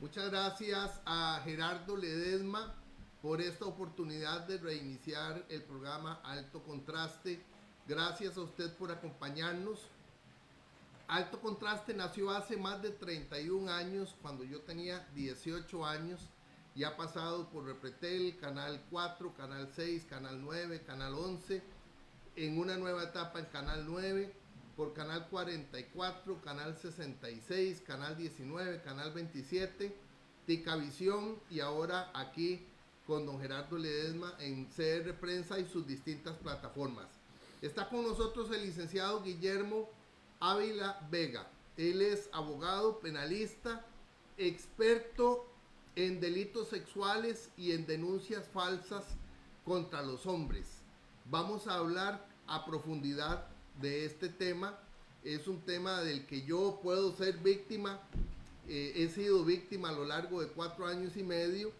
Muchas gracias a Gerardo Ledesma por esta oportunidad de reiniciar el programa Alto Contraste. Gracias a usted por acompañarnos. Alto Contraste nació hace más de 31 años, cuando yo tenía 18 años, y ha pasado por Repretel, Canal 4, Canal 6, Canal 9, Canal 11, en una nueva etapa en Canal 9, por Canal 44, Canal 66, Canal 19, Canal 27, Ticavisión, y ahora aquí con don Gerardo Ledesma en CR Prensa y sus distintas plataformas. Está con nosotros el licenciado Guillermo Ávila Vega. Él es abogado penalista, experto en delitos sexuales y en denuncias falsas contra los hombres. Vamos a hablar a profundidad de este tema. Es un tema del que yo puedo ser víctima. He sido víctima a lo largo de 4 años y medio,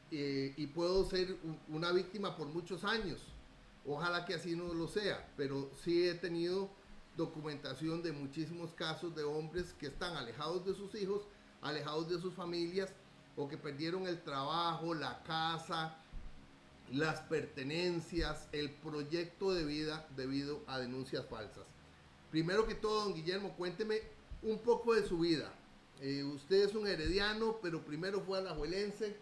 y puedo ser una víctima por muchos años. Ojalá que así no lo sea, pero sí he tenido documentación de muchísimos casos de hombres que están alejados de sus hijos, alejados de sus familias, o que perdieron el trabajo, la casa, las pertenencias, el proyecto de vida debido a denuncias falsas. Primero que todo, don Guillermo, cuénteme un poco de su vida. Usted es un herediano, pero primero fue alajuelense.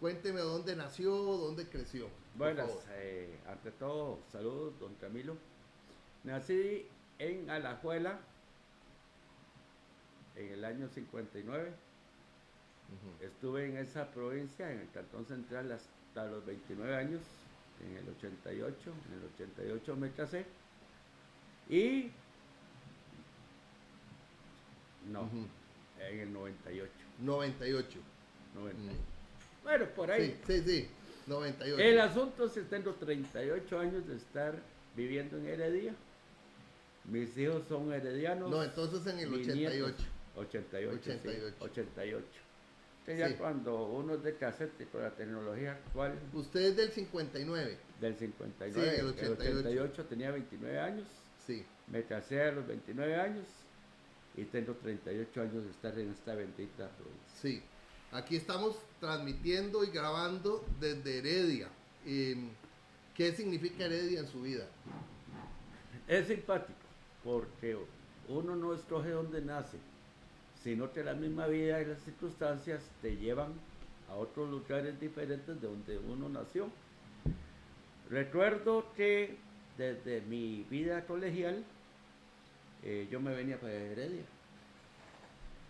Cuénteme dónde nació, dónde creció. Buenas, ante todo, saludos, don Camilo. Nací en Alajuela en el año 59. Estuve en esa provincia, en el Cantón Central, hasta los 29 años, en el 88. En el 88 me casé. Y... no, en el 98. 98. 98. Bueno, por ahí. Sí, 98. El asunto es que tengo 38 años de estar viviendo en Heredia. Mis hijos son heredianos. No, entonces en el 88. 88. Sí, 88. Sí. Ya cuando uno es de casete con la tecnología actual. Usted es del 59. Del 59. Sí, el 88. El 88 tenía 29 años. Sí. Me casé a los 29 años y tengo 38 años de estar en esta bendita provincia. Sí. Aquí estamos transmitiendo y grabando desde Heredia. ¿Qué significa Heredia en su vida? Es simpático, porque uno no escoge dónde nace, sino que la misma vida y las circunstancias te llevan a otros lugares diferentes de donde uno nació. Recuerdo que desde mi vida colegial, yo me venía para Heredia.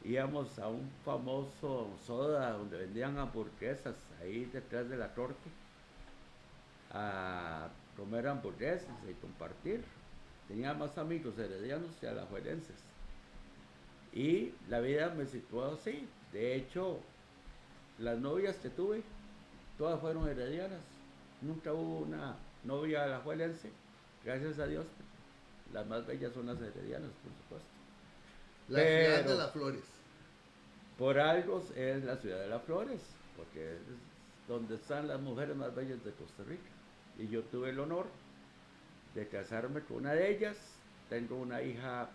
Íbamos a un famoso soda donde vendían hamburguesas ahí detrás de la corte, a comer hamburguesas y compartir. Tenía más amigos heredianos que alajuelenses. Y la vida me situó así. De hecho, las novias que tuve, todas fueron heredianas. Nunca hubo una novia alajuelense, gracias a Dios. Las más bellas son las heredianas, por supuesto. La ciudad de las flores. Por algo es la ciudad de las flores, porque es donde están las mujeres más bellas de Costa Rica. Y yo tuve el honor de casarme con una de ellas. Tengo una hija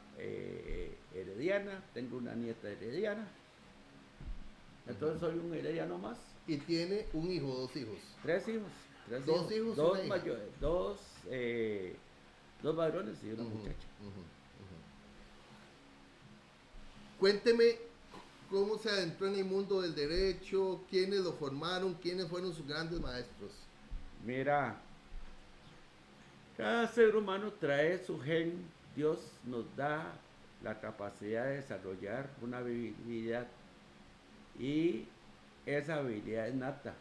herediana, tengo una nieta herediana. Entonces soy un herediano más. Y tiene un hijo, 2 hijos. 3 hijos. 2 hijos, dos mayores, dos varones y una muchacha. Cuénteme cómo se adentró en el mundo del derecho, quiénes lo formaron, quiénes fueron sus grandes maestros. Mira, cada ser humano trae su gen. Dios nos da la capacidad de desarrollar una habilidad, y esa habilidad es nata.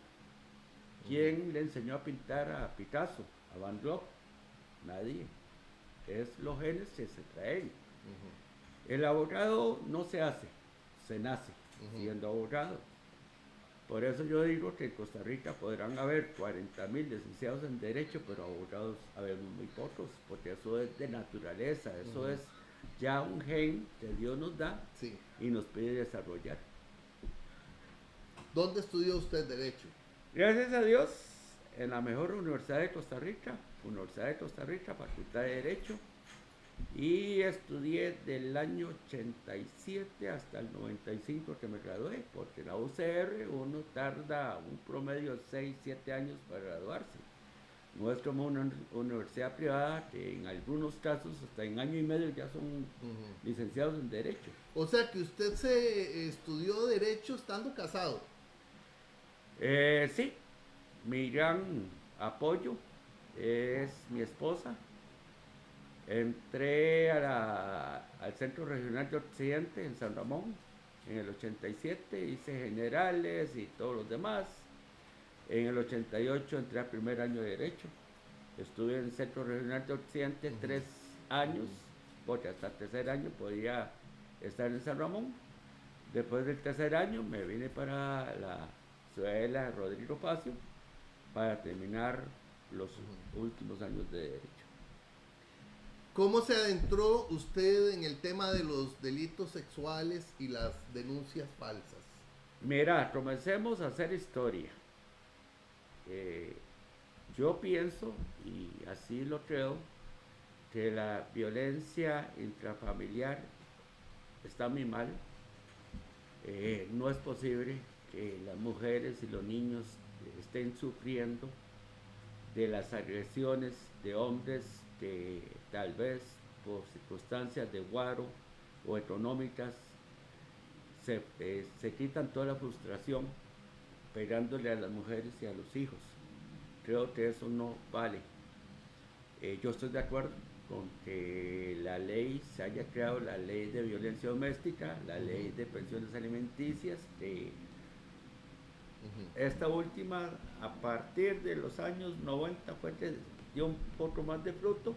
¿Quién le enseñó a pintar a Picasso, a Van Gogh? Nadie. Es los genes que se traen. El abogado no se hace, se nace siendo abogado. Por eso yo digo que en Costa Rica podrán haber 40,000 licenciados en Derecho, pero abogados habemos muy pocos, porque eso es de naturaleza, eso es ya un gen que Dios nos da y nos pide desarrollar. ¿Dónde estudió usted Derecho? Gracias a Dios, en la mejor universidad de Costa Rica, Facultad de Derecho. y estudié del año 87 hasta el 95 que me gradué, porque en la UCR uno tarda un promedio de 6, 7 años para graduarse. No es como una universidad privada que en algunos casos hasta en año y medio ya son licenciados en Derecho. O sea que usted se estudió Derecho estando casado. Sí, mi gran apoyo es mi esposa. Entré al Centro Regional de Occidente en San Ramón en el 87, hice generales y todos los demás. En el 88 entré al primer año de Derecho. Estuve en el Centro Regional de Occidente 3 años, porque hasta el tercer año podía estar en San Ramón. Después del tercer año me vine para la Ciudadela de Rodrigo Facio para terminar los últimos años de Derecho. ¿Cómo se adentró usted en el tema de los delitos sexuales y las denuncias falsas? Mira, comencemos a hacer historia. Yo pienso, y así lo creo, que la violencia intrafamiliar está muy mal. No es posible que las mujeres y los niños estén sufriendo de las agresiones de hombres que tal vez por circunstancias de guaro o económicas se quitan toda la frustración pegándole a las mujeres y a los hijos. Creo que eso no vale. Yo estoy de acuerdo con que la ley se haya creado, la ley de violencia doméstica, la ley de pensiones alimenticias, esta última a partir de los años 90 fue que dio un poco más de fruto,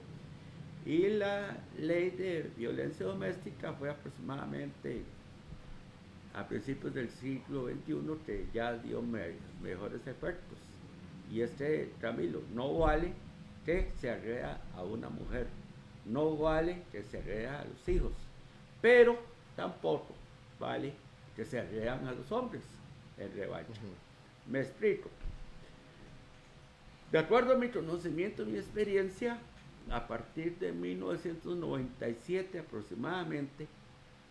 y la ley de violencia doméstica fue aproximadamente a principios del siglo XXI que ya dio mejores efectos. Y Camilo, no vale que se agreda a una mujer, no vale que se agreda a los hijos, pero tampoco vale que se agredan a los hombres en revancha. Me explico. De acuerdo a mi conocimiento y mi experiencia, a partir de 1997 aproximadamente,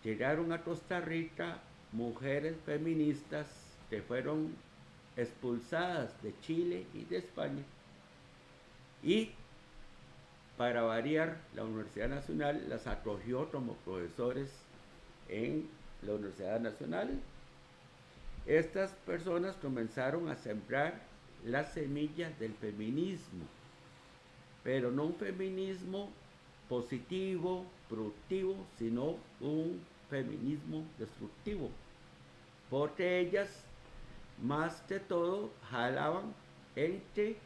llegaron a Costa Rica mujeres feministas que fueron expulsadas de Chile y de España, y para variar la Universidad Nacional las acogió como profesores en la Universidad Nacional. Estas personas comenzaron a sembrar las semillas del feminismo, pero no un feminismo positivo, productivo, sino un feminismo destructivo, porque ellas más que todo jalaban en que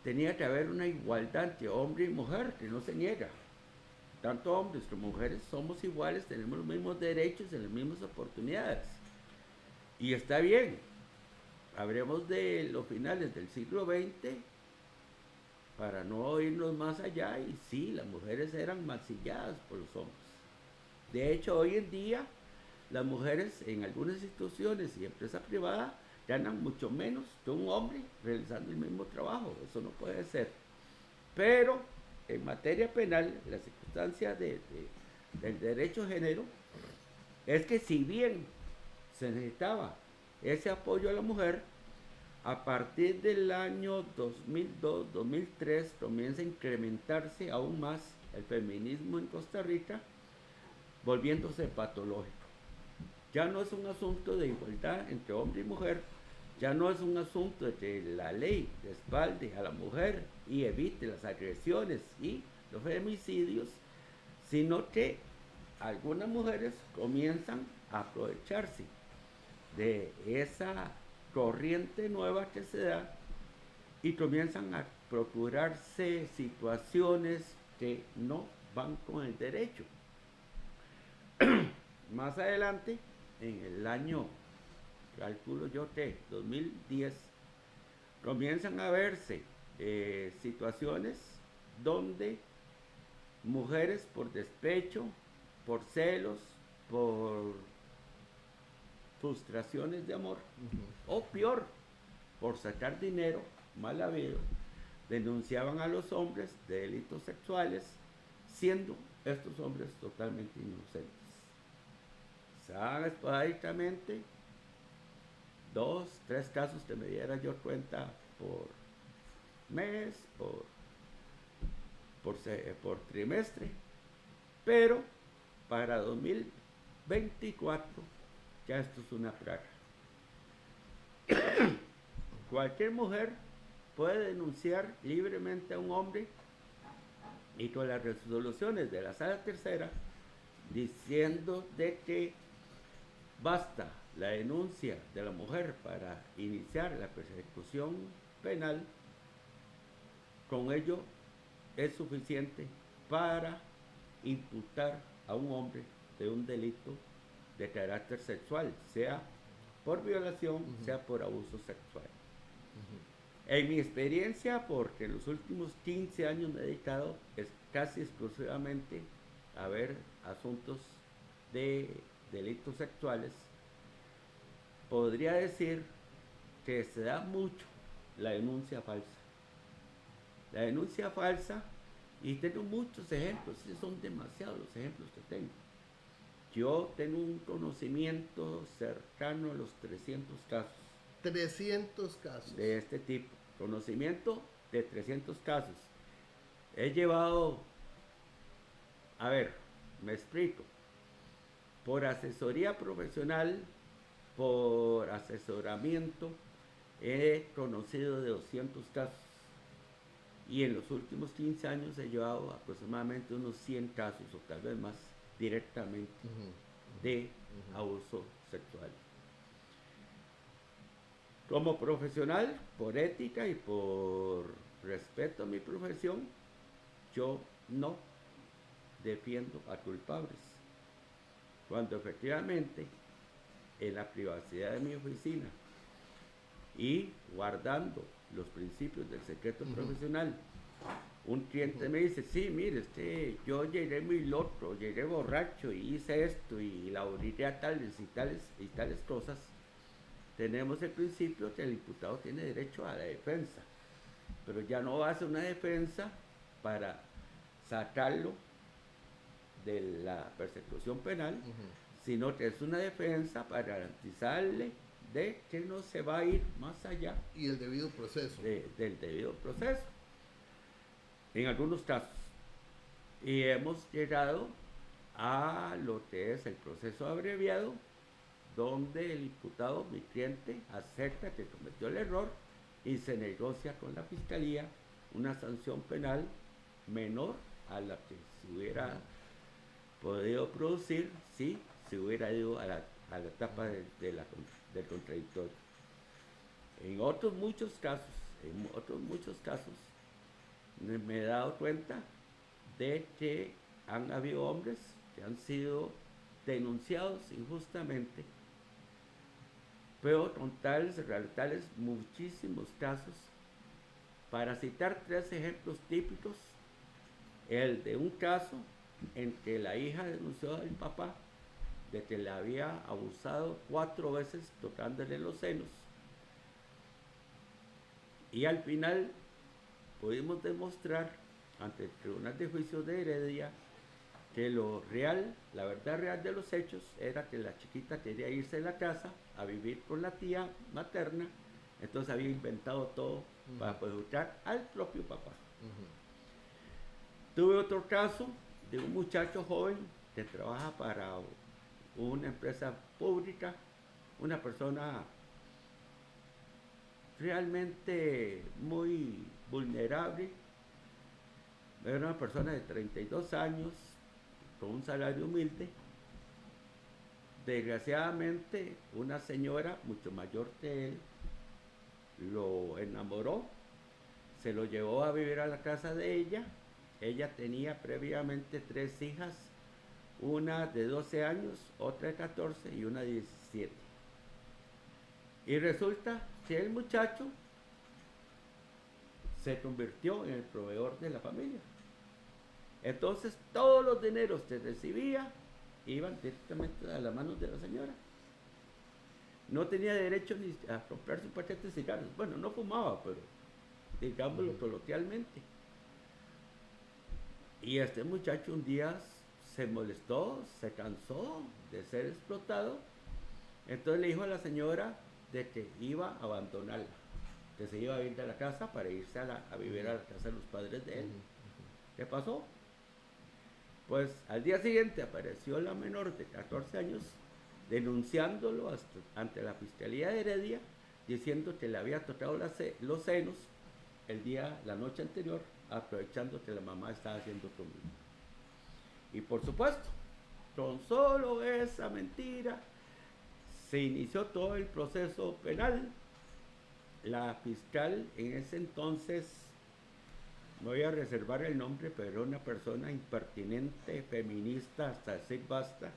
tenía que haber una igualdad entre hombre y mujer, que no se niega. Tanto hombres como mujeres somos iguales, tenemos los mismos derechos y las mismas oportunidades. Y está bien, hablemos de los finales del siglo XX para no irnos más allá, y sí, las mujeres eran mancilladas por los hombres. De hecho, hoy en día, las mujeres en algunas instituciones y empresas privadas ganan mucho menos que un hombre realizando el mismo trabajo. Eso no puede ser. Pero en materia penal, la circunstancia del derecho de género es que si bien se necesitaba ese apoyo a la mujer, a partir del año 2002-2003 comienza a incrementarse aún más el feminismo en Costa Rica, volviéndose patológico. Ya no es un asunto de igualdad entre hombre y mujer, ya no es un asunto de que la ley respalde a la mujer y evite las agresiones y los femicidios, sino que algunas mujeres comienzan a aprovecharse de esa corriente nueva que se da y comienzan a procurarse situaciones que no van con el derecho. Más adelante, en el año, calculo yo que 2010, comienzan a verse situaciones donde mujeres por despecho, por celos, por frustraciones de amor, o peor, por sacar dinero mal habido, denunciaban a los hombres de delitos sexuales, siendo estos hombres totalmente inocentes. Se dan esporádicamente 2, 3 casos que me diera yo cuenta por mes, por trimestre, pero para 2024 ya esto es una plaga. Cualquier mujer puede denunciar libremente a un hombre y con las resoluciones de la sala tercera diciendo de que basta la denuncia de la mujer para iniciar la persecución penal, con ello es suficiente para imputar a un hombre de un delito de carácter sexual, sea por violación, sea por abuso sexual. En mi experiencia, porque en los últimos 15 años me he dedicado casi exclusivamente a ver asuntos de delitos sexuales, podría decir que se da mucho la denuncia falsa. La denuncia falsa, y tengo muchos ejemplos, son demasiados los ejemplos que tengo. Yo tengo un conocimiento cercano a los 300 casos. 300 casos. De este tipo. Conocimiento de 300 casos. He llevado, a ver, me explico. Por asesoría profesional, por asesoramiento, he conocido de 200 casos. Y en los últimos 15 años he llevado aproximadamente unos 100 casos, o tal vez más, directamente de abuso sexual. Como profesional, por ética y por respeto a mi profesión, yo no defiendo a culpables. Cuando efectivamente, en la privacidad de mi oficina y guardando los principios del secreto profesional, un cliente me dice, sí, mire, yo llegué muy loco, llegué borracho y hice esto y la orillé a tales y tales cosas. Tenemos el principio que el imputado tiene derecho a la defensa, pero ya no va a ser una defensa para sacarlo de la persecución penal, sino que es una defensa para garantizarle de que no se va a ir más allá. Y el debido proceso. Del debido proceso, en algunos casos. Y hemos llegado a lo que es el proceso abreviado, donde el imputado, mi cliente, acepta que cometió el error y se negocia con la fiscalía una sanción penal menor a la que se hubiera podido producir si se hubiera ido a la etapa del contradictorio. En otros muchos casos, me he dado cuenta de que han habido hombres que han sido denunciados injustamente, pero con tales muchísimos casos. Para citar 3 ejemplos típicos, el de un caso en que la hija denunció al papá de que le había abusado 4 veces tocándole los senos, y al final pudimos demostrar ante el Tribunal de Juicio de Heredia que la verdad real de los hechos era que la chiquita quería irse de la casa a vivir con la tía materna, entonces había inventado todo para perjudicar al propio papá. Tuve otro caso de un muchacho joven que trabaja para una empresa pública, una persona realmente muy vulnerable, era una persona de 32 años, con un salario humilde. Desgraciadamente, una señora mucho mayor que él lo enamoró, se lo llevó a vivir a la casa de ella. Ella tenía previamente 3 hijas, una de 12 años, otra de 14 y una de 17. Y resulta que el muchacho se convirtió en el proveedor de la familia. Entonces todos los dineros que recibía iban directamente a las manos de la señora. No tenía derecho ni a comprar su paquete de cigarros. Bueno, no fumaba, pero digámoslo coloquialmente. Y este muchacho un día se molestó, se cansó de ser explotado. Entonces le dijo a la señora de que iba a abandonarla, que se iba a ir de la casa para irse a vivir a la casa de los padres de él. ¿Qué pasó? Pues al día siguiente apareció la menor de 14 años denunciándolo ante la Fiscalía de Heredia, diciendo que le había tocado los senos la noche anterior, aprovechando que la mamá estaba haciendo comida. Y por supuesto, con solo esa mentira, se inició todo el proceso penal. La fiscal en ese entonces, no voy a reservar el nombre, pero era una persona impertinente, feminista, hasta decir basta.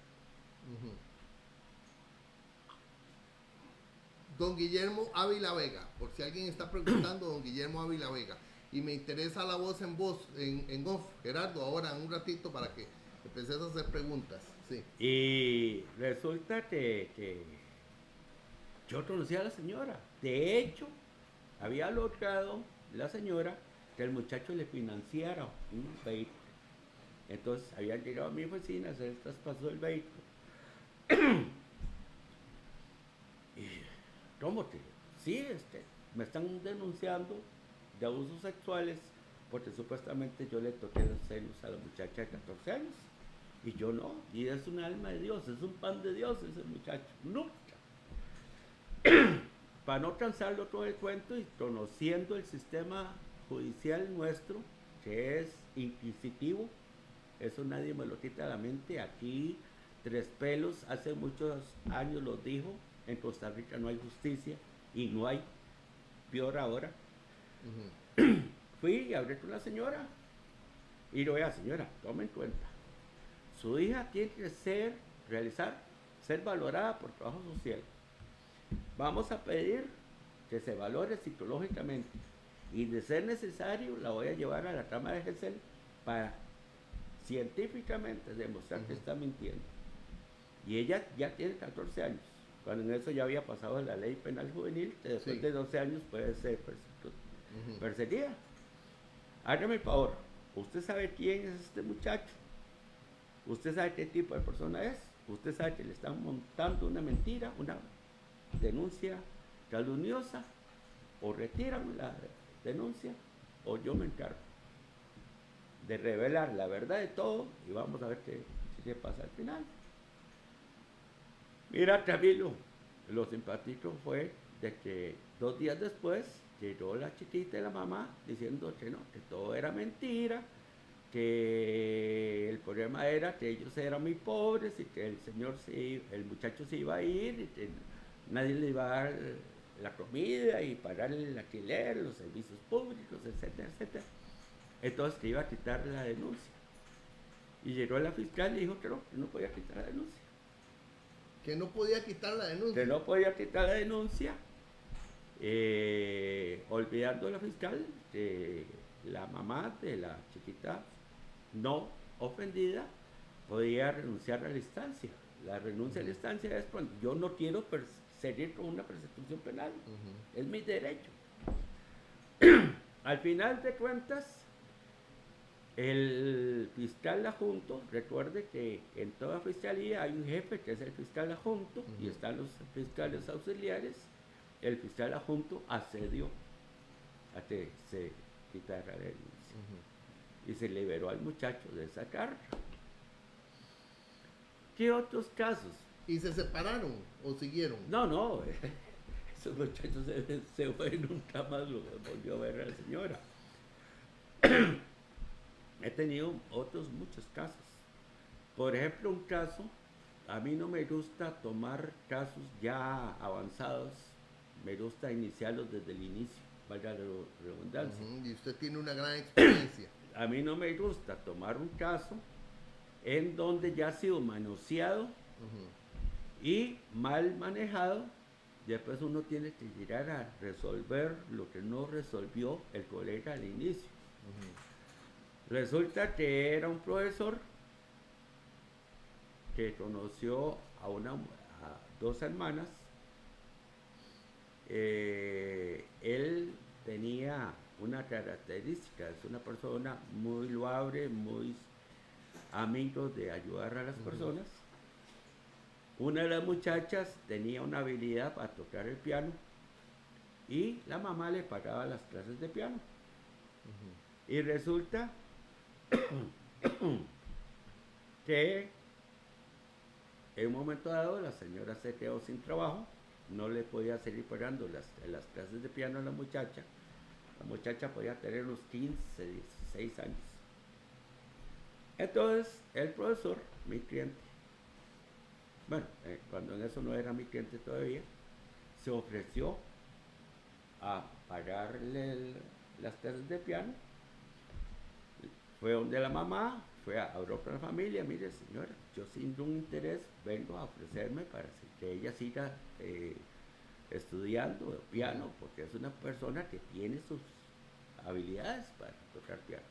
Don Guillermo Ávila Vega, por si alguien está preguntando, don Guillermo Ávila Vega. Y me interesa la voz en off, Gerardo, ahora en un ratito para que empieces a hacer preguntas. Sí. Y resulta que yo conocía a la señora. De hecho, había logrado la señora que el muchacho le financiara un vehículo. Entonces habían llegado a mi oficina a hacer el traspaso del vehículo. Y, ¿cómo te? Sí, me están denunciando de abusos sexuales porque supuestamente yo le toqué los senos a la muchacha de 14 años. Y yo no, y es un alma de Dios, es un pan de Dios ese muchacho. Nunca. Para no cansarlo todo el cuento y conociendo el sistema judicial nuestro, que es inquisitivo, eso nadie me lo quita de la mente. Aquí, Tres Pelos, hace muchos años lo dijo, en Costa Rica no hay justicia y no hay, peor ahora. Fui y hablé con la señora y le dije, señora, tome en cuenta, su hija tiene que ser valorada por trabajo social. Vamos a pedir que se valore psicológicamente y de ser necesario la voy a llevar a la cama de Gesell para científicamente demostrar que está mintiendo. Y ella ya tiene 14 años, cuando en eso ya había pasado la ley penal juvenil, que después de 12 años puede ser perseguida. Hágame el favor, usted sabe quién es este muchacho, usted sabe qué tipo de persona es, usted sabe que le están montando una mentira, una denuncia calumniosa, o retiran la denuncia o yo me encargo de revelar la verdad de todo y vamos a ver qué pasa al final. Mira, Camilo, lo simpático fue de que 2 días después llegó la chiquita de la mamá diciendo que no, que todo era mentira, que el problema era que ellos eran muy pobres y que el muchacho se iba a ir y que nadie le iba a dar la comida y pagar el alquiler, los servicios públicos, etcétera, etcétera. Entonces que iba a quitar la denuncia. Y llegó la fiscal y dijo que no podía quitar la denuncia. Que no podía quitar la denuncia. Que no podía quitar la denuncia, olvidando a la fiscal que la mamá de la chiquita no ofendida podía renunciar a la instancia. La renuncia a la instancia es cuando yo no quiero seguir con una persecución penal. Es mi derecho. Al final de cuentas, el fiscal adjunto, recuerde que en toda fiscalía hay un jefe que es el fiscal adjunto y están los fiscales auxiliares. El fiscal adjunto accedió a que se quitara la denuncia y se liberó al muchacho de esa carga. ¿Qué otros casos? ¿Y se separaron o siguieron? No, esos muchachos se fue y nunca más lo volvió a ver a la señora. He tenido otros muchos casos. Por ejemplo, un caso, a mí no me gusta tomar casos ya avanzados, me gusta iniciarlos desde el inicio, valga la redundancia. Y usted tiene una gran experiencia. A mí no me gusta tomar un caso en donde ya ha sido manoseado y mal manejado, después uno tiene que llegar a resolver lo que no resolvió el colega al inicio. Resulta que era un profesor que conoció a 2 hermanas. Él tenía una característica, es una persona muy loable, muy amigo de ayudar a las personas. Una de las muchachas tenía una habilidad para tocar el piano y la mamá le pagaba las clases de piano. Y resulta que en un momento dado la señora se quedó sin trabajo, no le podía seguir pagando las clases de piano a la muchacha. La muchacha podía tener unos 15, 16 años. Entonces el profesor, mi cliente, bueno, cuando en eso no era mi cliente todavía, se ofreció a pagarle las clases de piano. Fue donde la mamá, fue a hablar con la familia, mire señora, yo sin un interés vengo a ofrecerme para que ella siga estudiando piano, porque es una persona que tiene sus habilidades para tocar piano.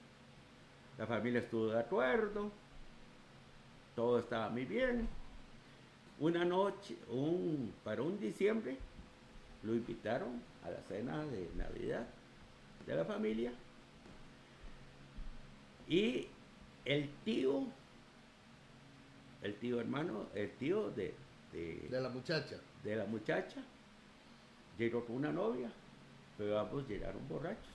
La familia estuvo de acuerdo, todo estaba muy bien. Una noche, para un diciembre, lo invitaron a la cena de Navidad de la familia. Y el tío de la muchacha, llegó con una novia, pero ambos llegaron borrachos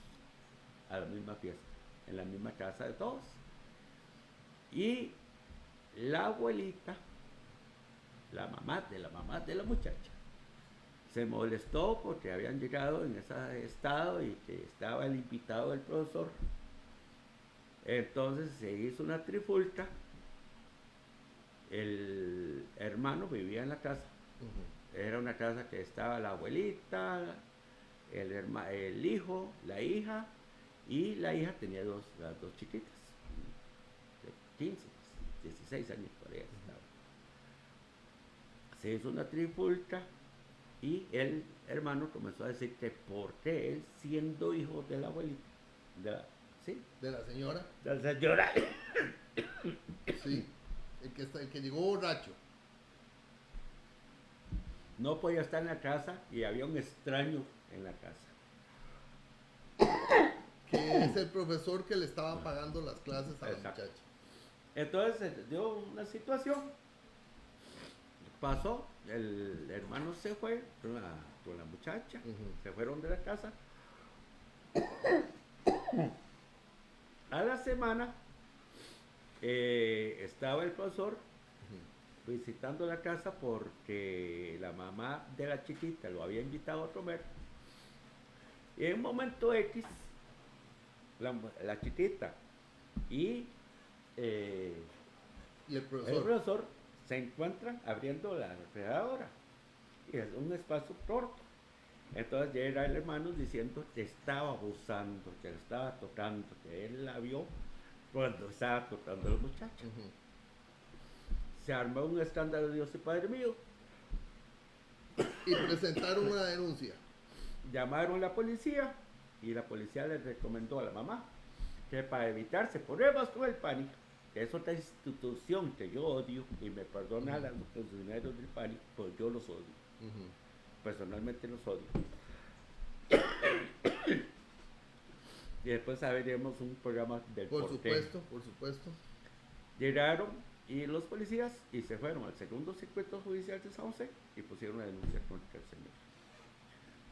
a la misma fiesta, en la misma casa de todos. Y la abuelita, la mamá de la muchacha, se molestó porque habían llegado en ese estado y que estaba el invitado del profesor. Entonces se hizo una trifulca. El hermano vivía en la casa. Era una casa que estaba la abuelita, el hijo, la hija, y la hija tenía las dos chiquitas, de 15, 16 años por ahí estaba. Se hizo una trifulca y el hermano comenzó a decir que por qué él, siendo hijo de la abuelita, de la señora, sí, el que llegó borracho, no podía estar en la casa y había un extraño en la casa. Que es el profesor que le estaba pagando las clases a la muchacha. Entonces se dio una situación, pasó, el hermano se fue con la muchacha, se fueron de la casa. A la semana estaba el profesor visitando la casa porque la mamá de la chiquita lo había invitado a comer. Y en un momento X, la chiquita y el profesor se encuentran abriendo la refrigeradora. Y es un espacio corto. Entonces llega el hermano diciendo que estaba abusando, que le estaba tocando, que él la vio cuando estaba tocando a los muchachos. Se armó un escándalo, Dios y Padre mío. Y presentaron una denuncia. Llamaron a la policía y la policía le recomendó a la mamá que para evitarse problemas con el pánico, que es otra institución que yo odio, y me perdonan a los funcionarios del pánico, pues yo los odio. Personalmente los odio. Y después veremos un programa del por supuesto. Llegaron y los policías y se fueron al segundo circuito judicial de San José y pusieron una denuncia contra el señor.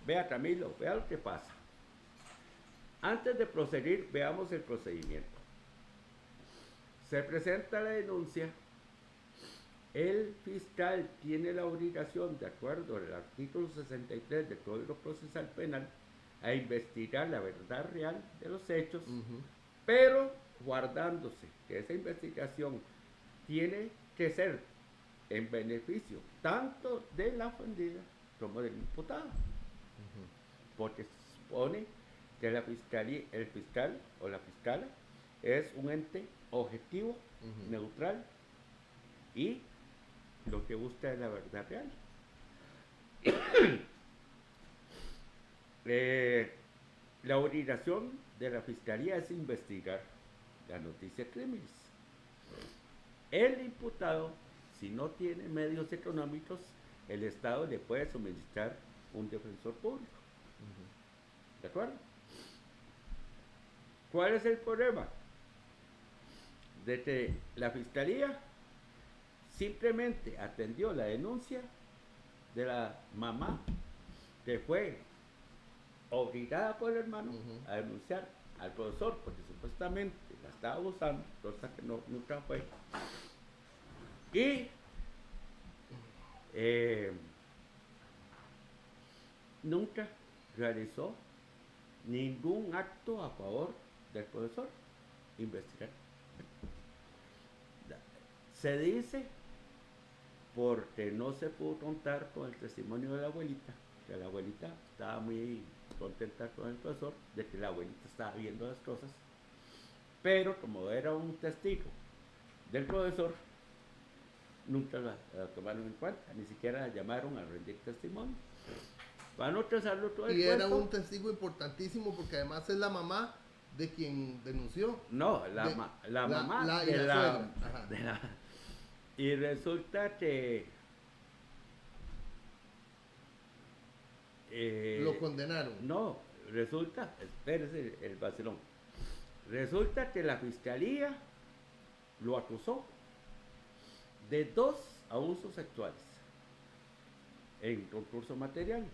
Vea Camilo, vea lo que pasa. Antes de proseguir, veamos el procedimiento. Se presenta la denuncia. El fiscal tiene la obligación, de acuerdo al artículo 63 del Código Procesal Penal, a investigar la verdad real de los hechos, pero guardándose que esa investigación tiene que ser en beneficio tanto de la ofendida como del imputado. Porque se supone que el fiscal o la fiscala es un ente objetivo, neutral, y lo que busca es la verdad real. La obligación de la fiscalía es investigar la noticia de crímenes. El imputado, si no tiene medios económicos, el Estado le puede suministrar un defensor público. ¿De acuerdo? ¿Cuál es el problema? De que la fiscalía simplemente atendió la denuncia de la mamá que fue obligada por el hermano a denunciar al profesor porque supuestamente la estaba abusando, cosa que nunca fue. Y nunca realizó ningún acto a favor del profesor investigar. Se dice porque no se pudo contar con el testimonio de la abuelita, que la abuelita estaba muy contenta con el profesor, de que la abuelita estaba viendo las cosas, pero como era un testigo del profesor, nunca la tomaron en cuenta, ni siquiera la llamaron a rendir testimonio. Van a trazarlo todo el Y era cuento. un testigo importantísimo porque además es la mamá de quien denunció. No, la mamá y la suegra. Ajá. Y resulta que Lo condenaron. no, resulta, espérese el vacilón. Resulta que la fiscalía lo acusó de 2 abusos sexuales en concurso material,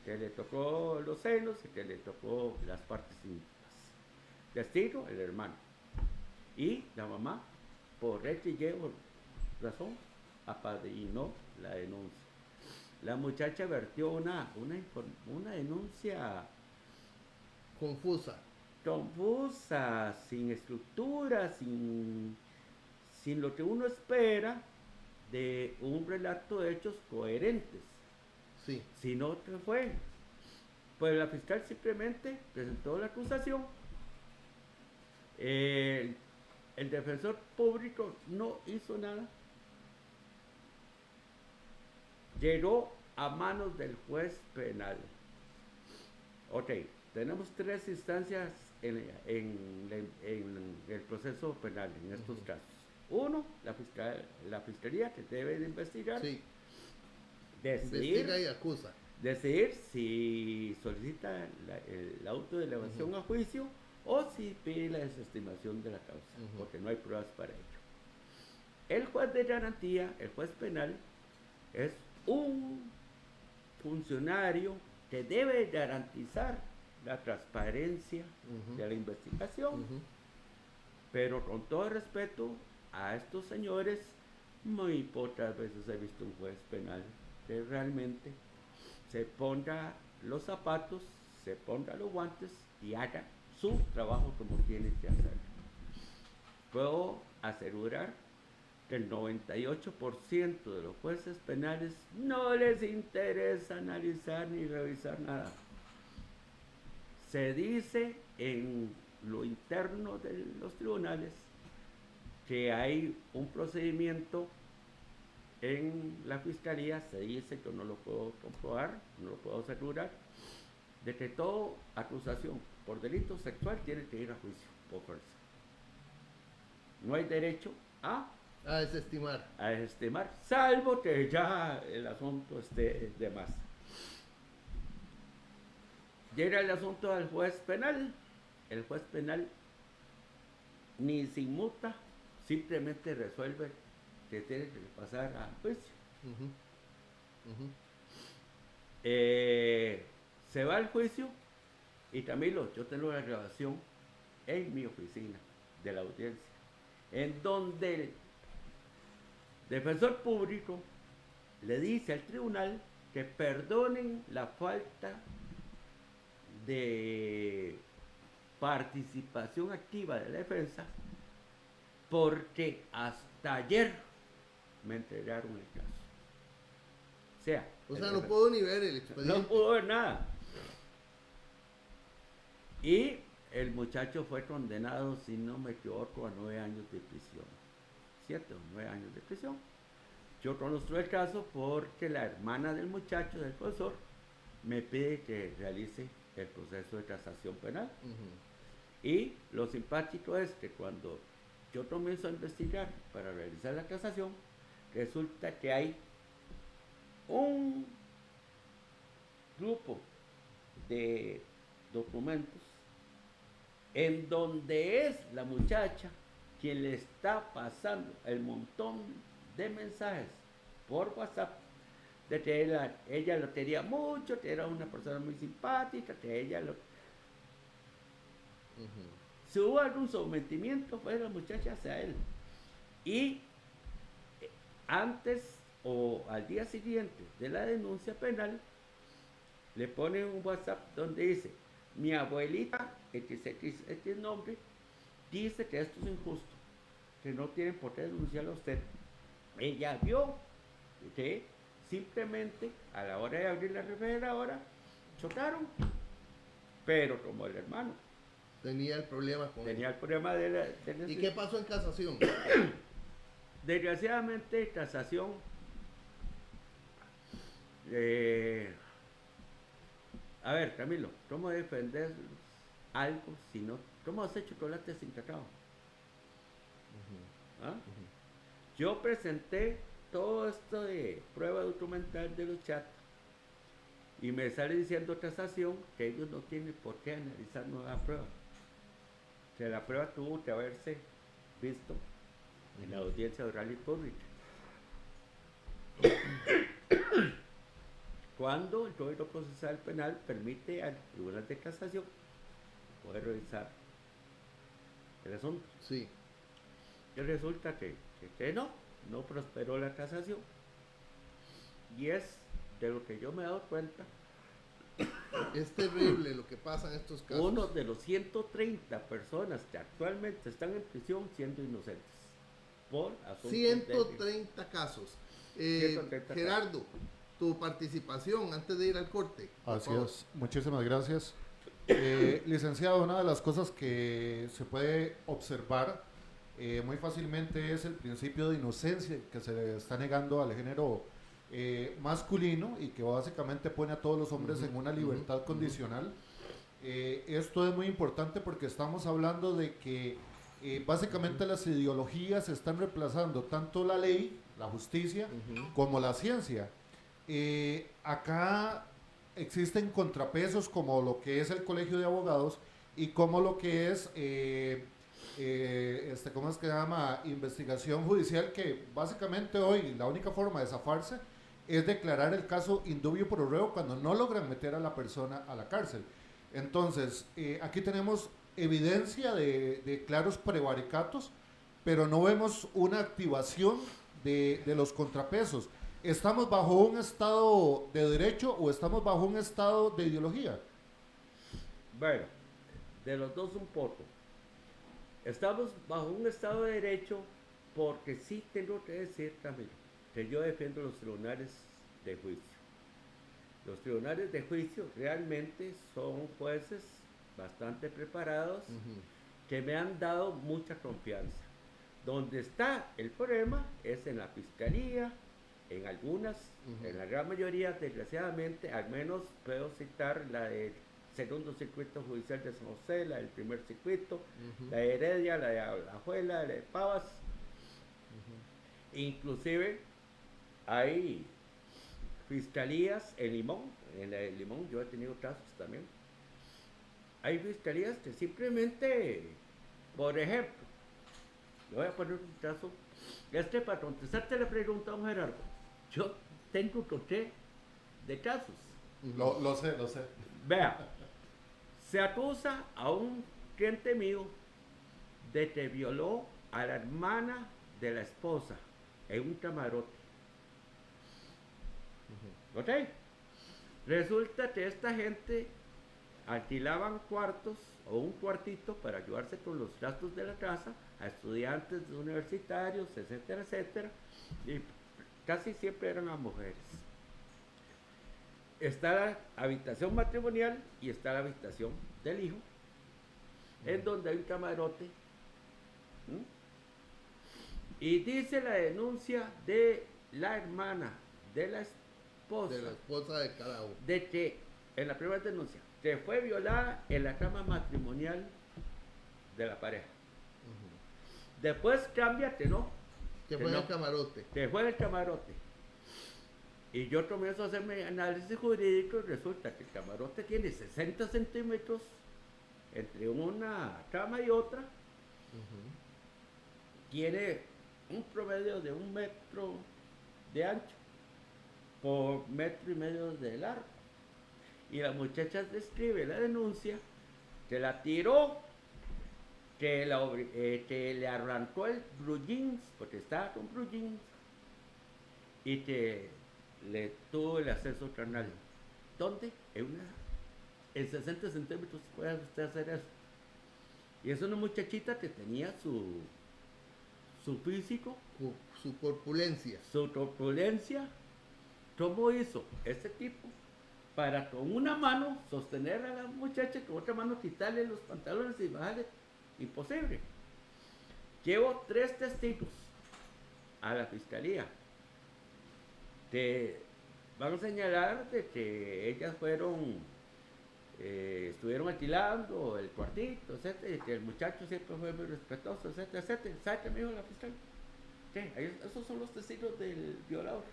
que le tocó los senos y que le tocó las partes íntimas. Testigo, el hermano. Y la mamá, por X y razón, apadrinó la denuncia. La muchacha vertió una denuncia confusa, sin estructura, sin lo que uno espera de un relato de hechos coherentes. Sí. Sino que fue, pues la fiscal simplemente presentó la acusación. El defensor público no hizo nada. Llegó a manos del juez penal. Ok, tenemos 3 instancias en el proceso penal en estos casos. 1, la fiscalía que debe de investigar. Sí. Investiga y acusa. Decidir si solicita el auto de elevación a juicio o si pide la desestimación de la causa, porque no hay pruebas para ello. El juez de garantía, el juez penal, es un funcionario que debe garantizar la transparencia de la investigación. Pero con todo respeto a estos señores, muy pocas veces he visto un juez penal que realmente se ponga los zapatos, se ponga los guantes y haga su trabajo como tiene que hacerlo. Puedo asegurar que el 98% de los jueces penales no les interesa analizar ni revisar nada. Se dice en lo interno de los tribunales que hay un procedimiento en la fiscalía, se dice, que no lo puedo comprobar, no lo puedo asegurar, de que toda acusación por delito sexual tiene que ir a juicio por fuerza. No hay derecho a desestimar, salvo que ya el asunto esté de más. Llega el asunto al juez penal, el juez penal ni se inmuta, simplemente resuelve que tiene que pasar a juicio. Se va al juicio y Camilo, yo tengo la grabación en mi oficina de la audiencia, en donde el defensor público le dice al tribunal que perdonen la falta de participación activa de la defensa porque hasta ayer me entregaron el caso. O sea, no puedo ni ver el expediente. No pudo ver nada. Y el muchacho fue condenado, si no me equivoco, a 9 años de prisión. 7 o 9 años de prisión. Yo conozco el caso porque la hermana del muchacho, del profesor, me pide que realice el proceso de casación penal. Y lo simpático es que cuando yo comienzo a investigar para realizar la casación, resulta que hay un grupo de documentos en donde es la muchacha quien le está pasando el montón de mensajes por WhatsApp de que ella lo quería mucho, que era una persona muy simpática, que ella lo... Si hubo algún sometimiento, fue la muchacha hacia él. Y antes o al día siguiente de la denuncia penal, le ponen un WhatsApp donde dice: mi abuelita, este nombre, dice que esto es injusto, que no tienen por qué denunciarlo a usted. Ella vio que simplemente a la hora de abrir la refrigeradora chocaron, pero como el hermano tenía el problema con tenía el problema de la... ¿Y qué pasó en casación? Desgraciadamente, casación, a ver, Camilo, ¿cómo defender algo si no? ¿Cómo hacer chocolate sin cacao? ¿Ah? Yo presenté todo esto de prueba documental de los chats y me sale diciendo casación que ellos no tienen por qué analizar nueva prueba. Que la prueba tuvo que haberse visto en la audiencia oral y pública. Cuando el Código Procesal Penal permite al Tribunal de Casación poder revisar el asunto. Sí. Y resulta que no prosperó la casación. Y es de lo que yo me he dado cuenta. Es terrible lo que pasa en estos casos. Uno de los 130 personas que actualmente están en prisión siendo inocentes por asuntos 130 casos. 130 Gerardo, tu participación antes de ir al corte. Así es, muchísimas gracias. Licenciado, una de las cosas que se puede observar muy fácilmente es el principio de inocencia que se le está negando al género masculino y que básicamente pone a todos los hombres en una libertad condicional. Esto es muy importante porque estamos hablando de que básicamente las ideologías están reemplazando tanto la ley, la justicia, como la ciencia. Acá existen contrapesos como lo que es el Colegio de Abogados y como lo que es ¿cómo es que se llama? Investigación judicial, que básicamente hoy la única forma de zafarse es declarar el caso indubio pro reo cuando no logran meter a la persona a la cárcel. Entonces, aquí tenemos evidencia de claros prevaricatos, pero no vemos una activación de los contrapesos. ¿Estamos bajo un estado de derecho o estamos bajo un estado de ideología? Bueno, de los dos un poco. Estamos bajo un estado de derecho porque sí tengo que decir también que yo defiendo los tribunales de juicio. Los tribunales de juicio realmente son jueces bastante preparados que me han dado mucha confianza. Donde está el problema es en la fiscalía, en algunas, en la gran mayoría, desgraciadamente, al menos puedo citar la del segundo circuito judicial de San José, la del primer circuito, la de Heredia, la de Alajuela, la de Pavas. Inclusive hay fiscalías en Limón, en la de Limón yo he tenido casos también. Hay fiscalías que simplemente, por ejemplo, le voy a poner un caso, para contestarte la pregunta, don Gerardo, yo tengo coche de casos. Lo sé. Vea, se acusa a un cliente mío de que violó a la hermana de la esposa en un camarote. ¿Ok? Resulta que esta gente alquilaban cuartos o un cuartito para ayudarse con los gastos de la casa a estudiantes universitarios, etcétera, etcétera, y casi siempre eran a mujeres. Está la habitación matrimonial y está la habitación del hijo, en donde hay un camarote. Y dice la denuncia de la hermana de la esposa. De la esposa de cada uno. De que, en la primera denuncia, que fue violada en la cama matrimonial de la pareja. Después cambia que no. Que fue en el camarote. Que fue en el camarote. Y yo comienzo a hacerme análisis jurídico y resulta que el camarote tiene 60 centímetros entre una trama y otra tiene un promedio de 1 metro de ancho por 1,5 metros de largo. Y la muchacha describe la denuncia que la tiró, que le arrancó el blue jeans, porque estaba con blue jeans, y que le tuvo el acceso carnal. ¿Dónde? En 60 centímetros puede usted hacer eso. Y es una muchachita que tenía su físico, Su corpulencia. su corpulencia. ¿Cómo hizo este tipo para con una mano sostener a la muchacha, con otra mano quitarle los pantalones y bajarle? Imposible. Llevo 3 testigos a la fiscalía. Te van a señalar de que ellas estuvieron alquilando el cuartito, etcétera, y que el muchacho siempre fue muy respetuoso, etcétera, etcétera. ¿Sabe qué me dijo la fiscal? Esos son los testigos del violador.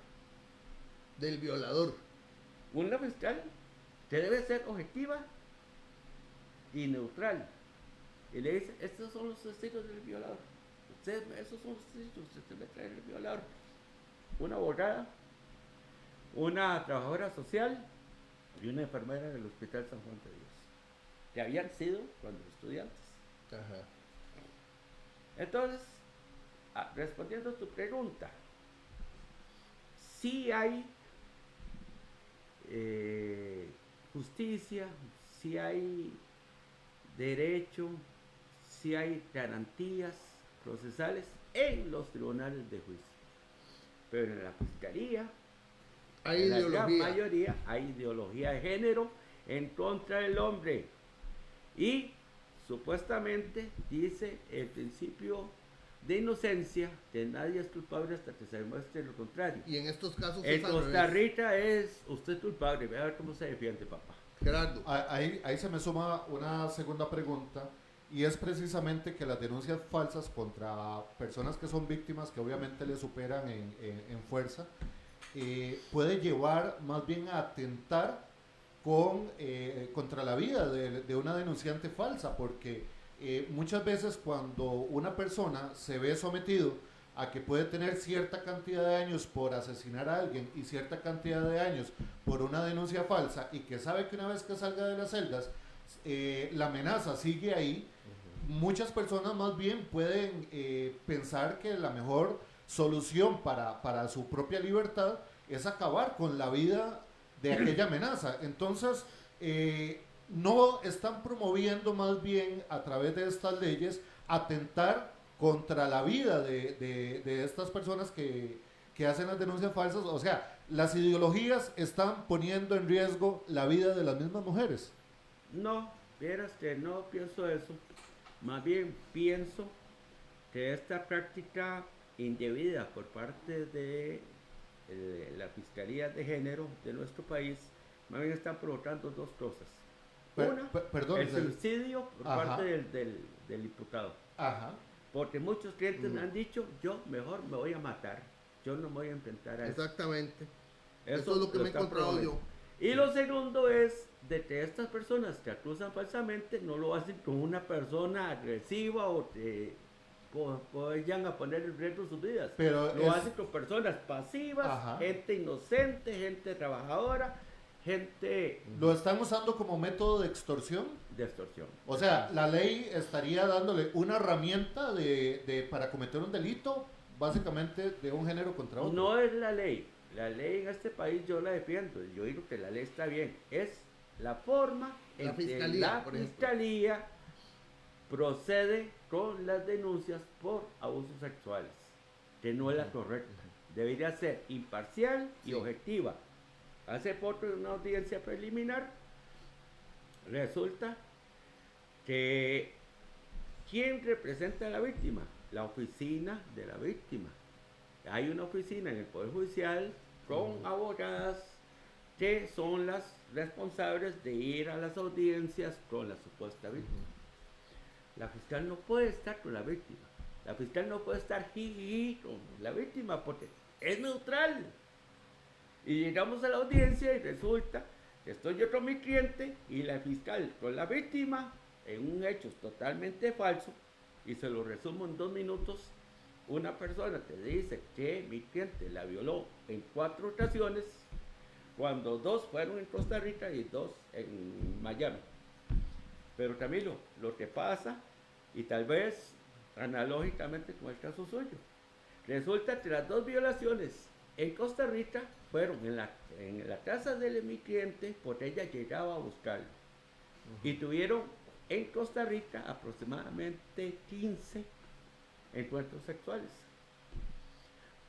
Del violador. Una fiscal que debe ser objetiva y neutral. Y le dice, estos son los testigos del violador. Esos son los testigos, usted me trae el violador. Una abogada, una trabajadora social y una enfermera del Hospital San Juan de Dios, que habían sido cuando estudiantes. Ajá. Entonces, respondiendo a tu pregunta, sí hay justicia, sí hay derecho, sí hay garantías procesales en los tribunales de juicio. Pero en la fiscalía, Hay en la gran ideología. mayoría, hay ideología de género en contra del hombre. Y supuestamente dice el principio de inocencia, que nadie es culpable hasta que se demuestre lo contrario. Y en estos casos En es al Costa revés. Rica es usted culpable, ve a ver cómo se defiende, papá. Gerardo. Ahí se me suma una segunda pregunta, y es precisamente que las denuncias falsas contra personas que son víctimas, que obviamente le superan en fuerza, puede llevar más bien a atentar contra la vida de una denunciante falsa, porque muchas veces cuando una persona se ve sometido a que puede tener cierta cantidad de años por asesinar a alguien y cierta cantidad de años por una denuncia falsa, y que sabe que una vez que salga de las celdas la amenaza sigue ahí, muchas personas más bien pueden pensar que la mejor solución para su propia libertad es acabar con la vida de aquella amenaza. Entonces, no están promoviendo más bien a través de estas leyes atentar contra la vida de estas personas que hacen las denuncias falsas. O sea, las ideologías están poniendo en riesgo la vida de las mismas mujeres. No, vieras que no pienso eso. Más bien pienso que esta práctica indebida por parte de la Fiscalía de Género de nuestro país, más bien están provocando 2 cosas. Una, Perdón, el suicidio por Ajá. parte del diputado. Ajá. Porque muchos clientes me han dicho, yo mejor me voy a matar, yo no me voy a enfrentar a eso. Exactamente. Eso es lo que me he están encontrado promoviendo. yo. Y lo segundo es de que estas personas que acusan falsamente no lo hacen con una persona agresiva o que vayan a poner en riesgo sus vidas. Pero Lo hacen con personas pasivas, Ajá. gente inocente, gente trabajadora, gente lo están usando como método de extorsión. de extorsión. O sea, la ley estaría dándole una herramienta para cometer un delito, básicamente de un género contra otro. No es la ley. La ley en este país yo la defiendo. Yo digo que la ley está bien. Es la forma La en que fiscalía, la por ejemplo. fiscalía procede con las denuncias por abusos sexuales, que no es la correcta. Debería ser imparcial y Sí. objetiva. Hace poco en una audiencia preliminar resulta que ¿quién representa a la víctima? La oficina de la víctima. Hay una oficina en el Poder Judicial con abogadas que son las responsables de ir a las audiencias con la supuesta víctima. La fiscal no puede estar con la víctima. La fiscal no puede estar jiji con la víctima porque es neutral. Y llegamos a la audiencia y resulta que estoy yo con mi cliente y la fiscal con la víctima en un hecho totalmente falso, y se lo resumo en 2 minutos, una persona te dice que mi cliente la violó en 4 ocasiones, cuando 2 fueron en Costa Rica y 2 en Miami. Pero Camilo, lo que pasa, y tal vez analógicamente con el caso suyo, resulta que las 2 violaciones en Costa Rica fueron en la casa de mi cliente, porque ella llegaba a buscarlo. Y tuvieron en Costa Rica aproximadamente 15 encuentros sexuales.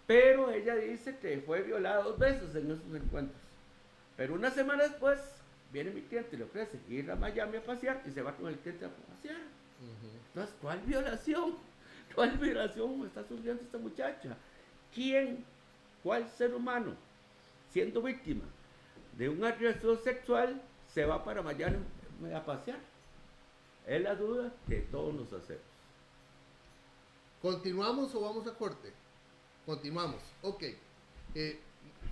Pero ella dice que fue violada 2 veces en esos encuentros. Pero una semana después viene mi cliente y le ofrece ir a Miami a pasear y se va con el cliente a pasear. Entonces, ¿cuál violación? ¿Cuál violación está sufriendo esta muchacha? ¿Quién? ¿Cuál ser humano, siendo víctima de un agresor sexual, se va para Miami a pasear? Es la duda que todos nos hacemos. ¿Continuamos o vamos a corte? Continuamos. Ok.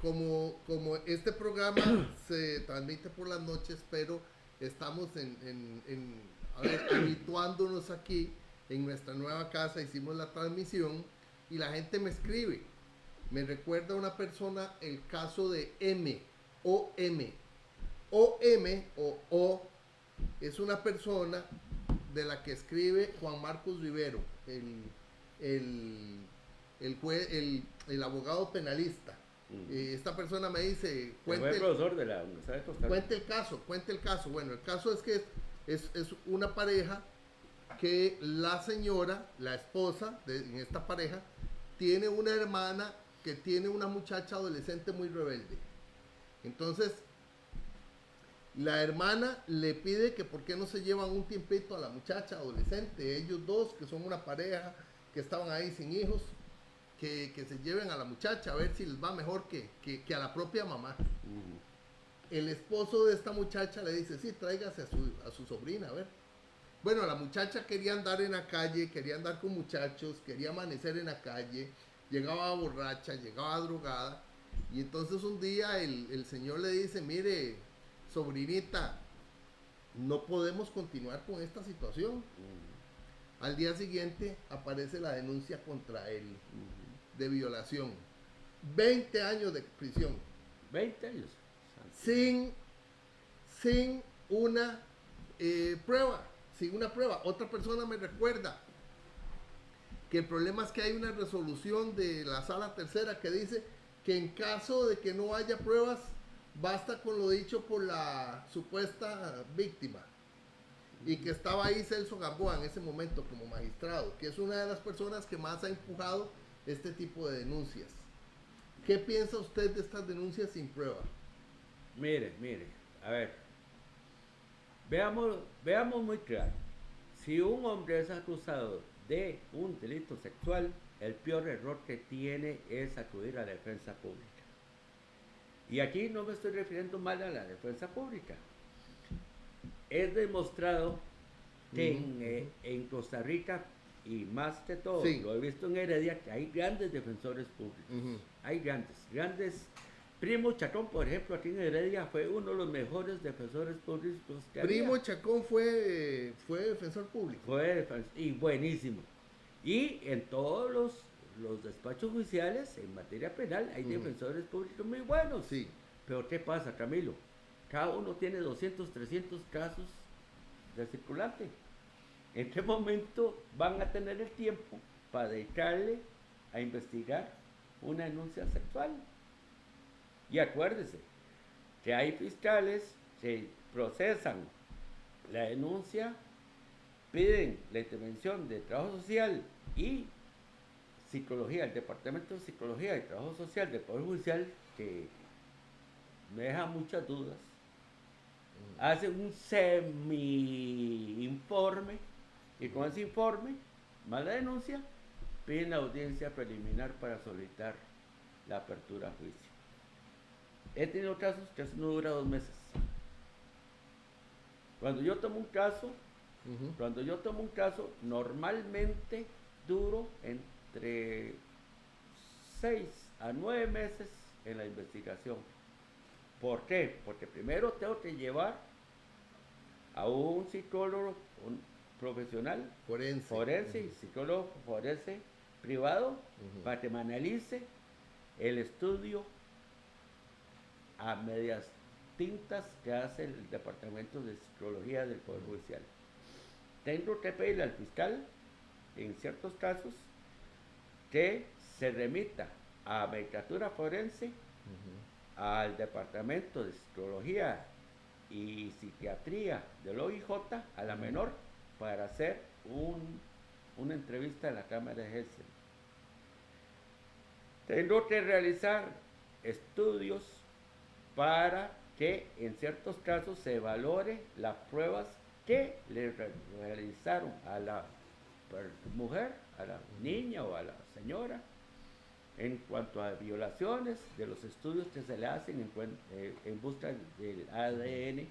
Como este programa se transmite por las noches, pero estamos habituándonos aquí en nuestra nueva casa, hicimos la transmisión y la gente me escribe. Me recuerda una persona el caso de O.M. O es una persona de la que escribe Juan Marcos Rivero, el abogado penalista. Esta persona me dice, Fue profesor de la Universidad de Costa Rica. cuente el caso. Bueno, el caso es que es una pareja que la señora, la esposa en esta pareja, tiene una hermana que tiene una muchacha adolescente muy rebelde. Entonces, la hermana le pide que por qué no se llevan un tiempito a la muchacha adolescente, ellos dos, que son una pareja, que estaban ahí sin hijos, que se lleven a la muchacha a ver si les va mejor que a la propia mamá. El esposo de esta muchacha le dice, sí, tráigase a su sobrina, a ver. Bueno, la muchacha quería andar en la calle, quería andar con muchachos, quería amanecer en la calle, llegaba borracha, llegaba drogada, y entonces un día el señor le dice, mire, sobrinita, no podemos continuar con esta situación. Al día siguiente aparece la denuncia contra él de violación. 20 años de prisión. 20 años. Sin una prueba. Sin una prueba. Otra persona me recuerda que el problema es que hay una resolución de la sala tercera que dice que en caso de que no haya pruebas, basta con lo dicho por la supuesta víctima. Y que estaba ahí Celso Gamboa en ese momento como magistrado, que es una de las personas que más ha empujado este tipo de denuncias. ¿Qué piensa usted de estas denuncias sin prueba? Mire, a ver, veamos muy claro. Si un hombre es acusado de un delito sexual, el peor error que tiene es acudir a la defensa pública. Y aquí no me estoy refiriendo mal a la defensa pública. Es demostrado que en Costa Rica, y más que todo, sí, lo he visto en Heredia, que hay grandes defensores públicos. Hay grandes. Primo Chacón, por ejemplo, aquí en Heredia fue uno de los mejores defensores públicos que Primo había. Chacón fue defensor público. Y buenísimo. Y en todos los despachos judiciales, en materia penal, hay defensores públicos muy buenos. Sí. Pero ¿qué pasa, Camilo? Cada uno tiene 200, 300 casos de circulante. ¿En qué momento van a tener el tiempo para dedicarle a investigar una denuncia sexual? Y acuérdese que hay fiscales que procesan la denuncia, piden la intervención de trabajo social y psicología, el departamento de psicología y trabajo social del Poder Judicial, que me deja muchas dudas. Hacen un semi-informe y con ese informe, más la denuncia, piden la audiencia preliminar para solicitar la apertura a juicio. He tenido casos que eso no dura 2 meses. Cuando yo tomo un caso, normalmente duro entre 6 a 9 meses en la investigación. ¿Por qué? Porque primero tengo que llevar a un psicólogo un profesional, forense, psicólogo forense privado, para que me analice el estudio a medias tintas que hace el Departamento de Psicología del Poder Judicial. Tengo que pedirle al fiscal, en ciertos casos, que se remita a Medicatura Forense, al Departamento de Psicología y Psiquiatría del OIJ, a la menor, para hacer una entrevista en la Cámara de Hesse. Tengo que realizar estudios para que en ciertos casos se valore las pruebas que le realizaron a la mujer, a la niña o a la señora, en cuanto a violaciones, de los estudios que se le hacen en busca del ADN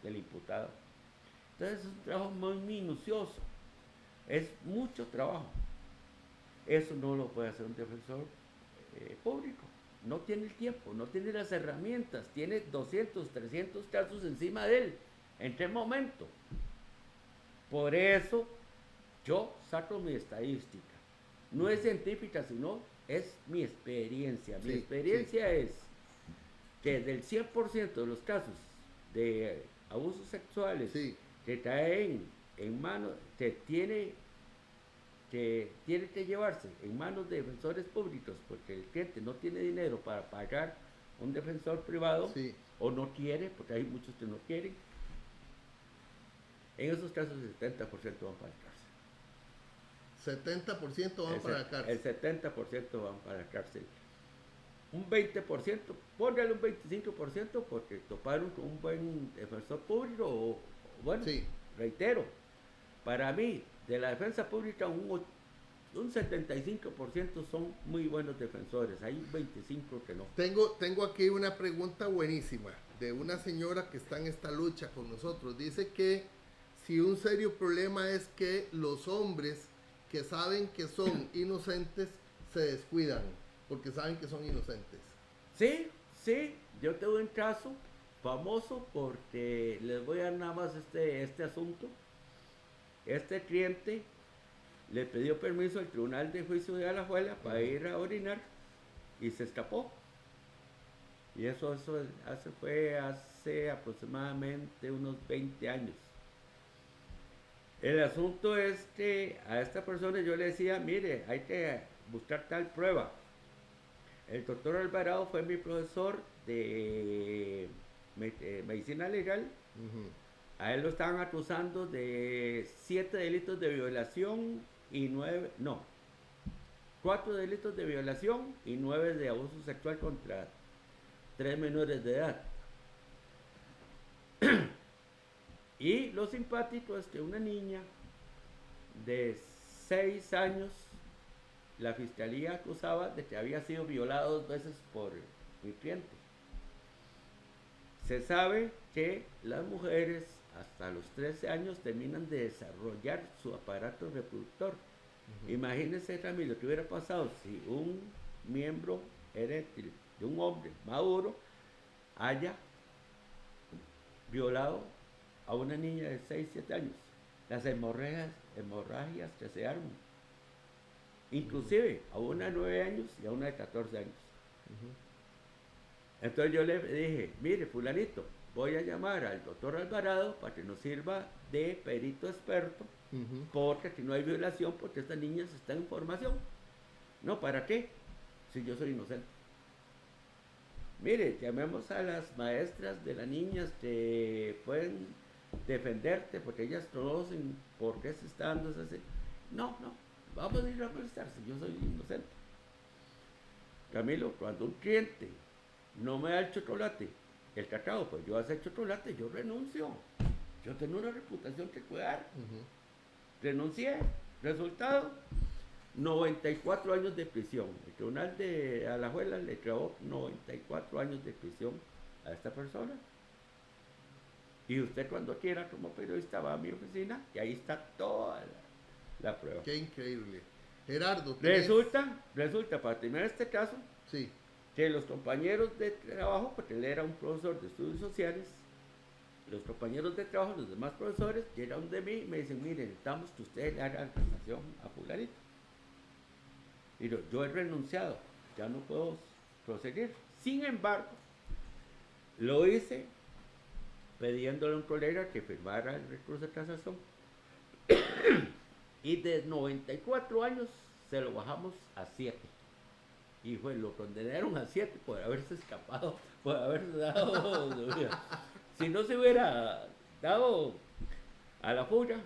del imputado. Entonces es un trabajo muy minucioso, es mucho trabajo. Eso no lo puede hacer un defensor público. No tiene el tiempo, no tiene las herramientas, tiene 200, 300 casos encima de él. ¿En qué momento? Por eso yo saco mi estadística. No es científica, sino es mi experiencia. Mi experiencia es que del 100% de los casos de abusos sexuales que caen en manos, que tiene que llevarse en manos de defensores públicos, porque el cliente no tiene dinero para pagar un defensor privado, o no quiere, porque hay muchos que no quieren, en esos casos el 70% van para la cárcel. 70% van para la cárcel. El 70% van para la cárcel. Un 20%, póngale un 25% porque toparon con un buen defensor público, o bueno, reitero, para mí, de la defensa pública, un 75% son muy buenos defensores, hay 25 que no. Tengo aquí una pregunta buenísima de una señora que está en esta lucha con nosotros. Dice que si un serio problema es que los hombres que saben que son inocentes se descuidan porque saben que son inocentes. Sí, yo tengo un caso famoso porque les voy a dar nada más este asunto. Este cliente le pidió permiso al Tribunal de Juicio de Alajuela para ir a orinar y se escapó. Y eso fue hace aproximadamente unos 20 años. El asunto es que a esta persona yo le decía, mire, hay que buscar tal prueba. El doctor Alvarado fue mi profesor de medicina legal. A él lo estaban acusando de 7 delitos de violación y 4 delitos de violación y 9 de abuso sexual contra 3 menores de edad. Y lo simpático es que una niña de 6 años, la fiscalía acusaba de que había sido violada 2 veces por mi cliente. Se sabe que las mujeres hasta los 13 años terminan de desarrollar su aparato reproductor. Imagínense, Ramiro, lo que hubiera pasado si un miembro eréctil de un hombre maduro haya violado a una niña de 6, 7 años. Las hemorragias que se arman. Inclusive a una de 9 años y a una de 14 años. Entonces yo le dije, mire, fulanito, voy a llamar al doctor Alvarado para que nos sirva de perito experto, porque aquí no hay violación, porque estas niñas están en formación. No, ¿para qué? Si yo soy inocente. Mire, llamemos a las maestras de las niñas que pueden defenderte, porque ellas conocen por qué se está dando ese... No, vamos a ir a prestar si yo soy inocente. Camilo, cuando un cliente no me da el chocolate, el cacao, pues yo hacer chocolate, yo renuncio. Yo tengo una reputación que cuidar. Renuncié. Resultado, 94 años de prisión. El Tribunal de Alajuela le clavó 94 años de prisión a esta persona. Y usted cuando quiera, como periodista, va a mi oficina y ahí está toda la prueba. Qué increíble. Gerardo, resulta, para terminar este caso, sí, que los compañeros de trabajo, porque él era un profesor de estudios sociales, los compañeros de trabajo, los demás profesores, llegan de mí y me dicen, mire, necesitamos que usted le haga casación a fulanito. Y yo he renunciado, ya no puedo proseguir. Sin embargo, lo hice pidiéndole a un colega que firmara el recurso de casación. Y de 94 años se lo bajamos a 7. Y pues lo condenaron a 7 por haberse escapado, por haberse dado. Si no se hubiera dado a la fuga,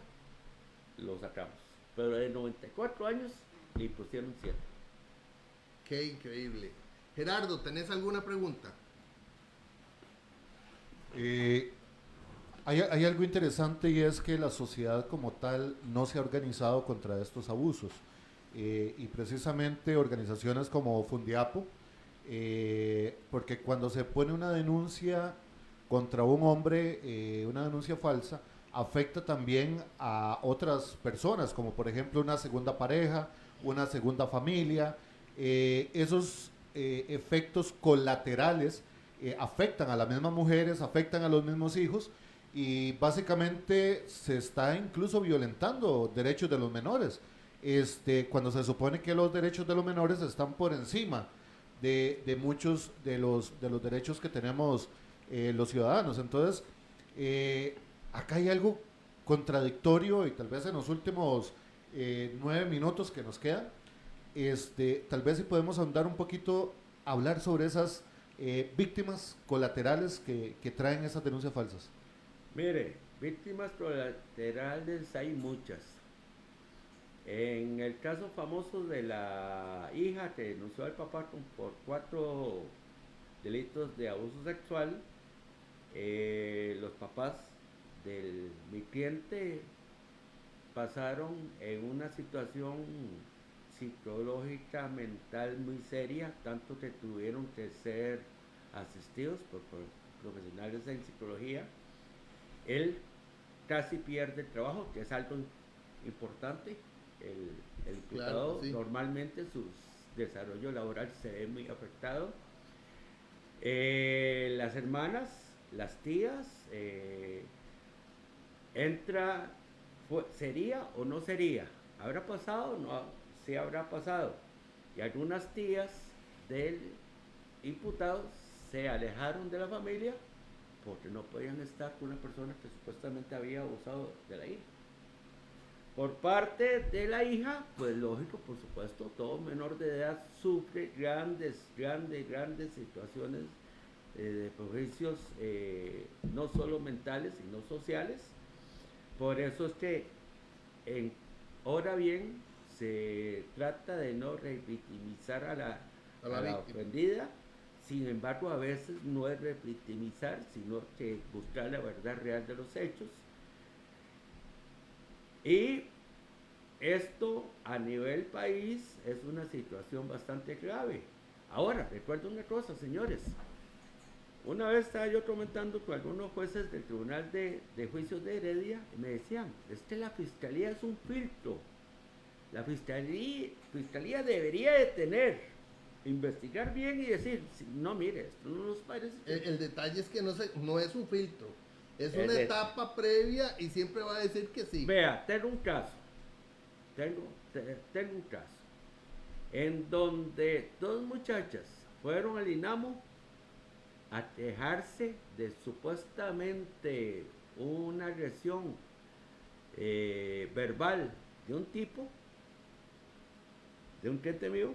lo sacamos. Pero de 94 años le pusieron 7. Qué increíble. Gerardo, ¿tenés alguna pregunta? Hay algo interesante y es que la sociedad como tal no se ha organizado contra estos abusos. Y precisamente organizaciones como Fundiapo, porque cuando se pone una denuncia contra un hombre, una denuncia falsa, afecta también a otras personas, como por ejemplo una segunda pareja, una segunda familia. Esos efectos colaterales afectan a las mismas mujeres, afectan a los mismos hijos, y básicamente se está incluso violentando derechos de los menores, cuando se supone que los derechos de los menores están por encima de muchos de los derechos que tenemos los ciudadanos. Entonces, acá hay algo contradictorio, y tal vez en los últimos 9 minutos que nos quedan, tal vez si podemos ahondar un poquito, hablar sobre esas víctimas colaterales que traen esas denuncias falsas. Mire, víctimas colaterales hay muchas. En el caso famoso de la hija que denunció al papá por 4 delitos de abuso sexual, los papás de mi cliente pasaron en una situación psicológica, mental muy seria, tanto que tuvieron que ser asistidos por profesionales en psicología. Él casi pierde el trabajo, que es algo importante. El imputado, claro, sí, normalmente su desarrollo laboral se ve muy afectado. Las hermanas, las tías, ¿sería o no sería? ¿Habrá pasado? No, sí habrá pasado. Y algunas tías del imputado se alejaron de la familia porque no podían estar con una persona que supuestamente había abusado de la hija. Por parte de la hija, pues lógico, por supuesto, todo menor de edad sufre grandes situaciones de prejuicios, no solo mentales, sino sociales. Por eso es que, ahora bien, se trata de no revictimizar a la ofendida. Sin embargo, a veces no es revictimizar, sino que buscar la verdad real de los hechos. Y esto a nivel país es una situación bastante grave. Ahora, recuerdo una cosa, señores. Una vez estaba yo comentando con algunos jueces del Tribunal de Juicios de Heredia y me decían, es que la Fiscalía es un filtro. La Fiscalía debería de investigar bien y decir, no, mire, esto no nos parece. El detalle es que no es un filtro, es una etapa previa y siempre va a decir que sí. Vea, tengo un caso en donde 2 muchachas fueron al INAMO a quejarse de supuestamente una agresión verbal de un tipo, de un cliente mío,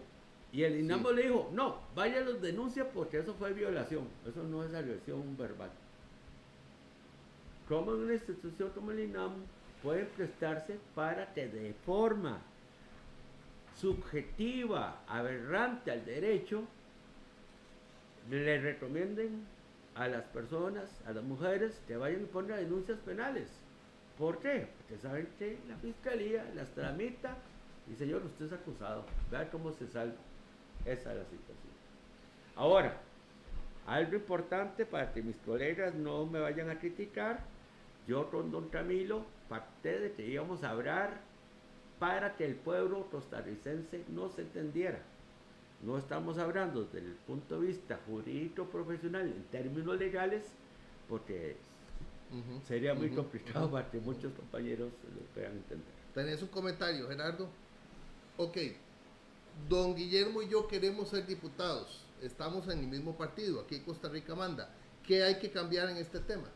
y el INAMO sí le dijo, no, vaya a los denuncias porque eso fue violación, eso no es agresión verbal. ¿Cómo en una institución como el INAMO pueden prestarse para que de forma subjetiva, aberrante al derecho, le recomienden a las personas, a las mujeres, que vayan y pongan denuncias penales? ¿Por qué? Porque saben que la Fiscalía las tramita y, señor, usted es acusado, vea cómo se salva. Esa es la situación. Ahora, algo importante para que mis colegas no me vayan a criticar, yo con don Camilo pacté de que íbamos a hablar para que el pueblo costarricense no se entendiera. No estamos hablando desde el punto de vista jurídico profesional en términos legales, porque Ujú, sería muy ujú, complicado ujú. para que muchos compañeros lo puedan entender. ¿Tenés un comentario, Gerardo? Ok, don Guillermo y yo queremos ser diputados. Estamos en el mismo partido, aquí Costa Rica manda. ¿Qué hay que cambiar en este tema?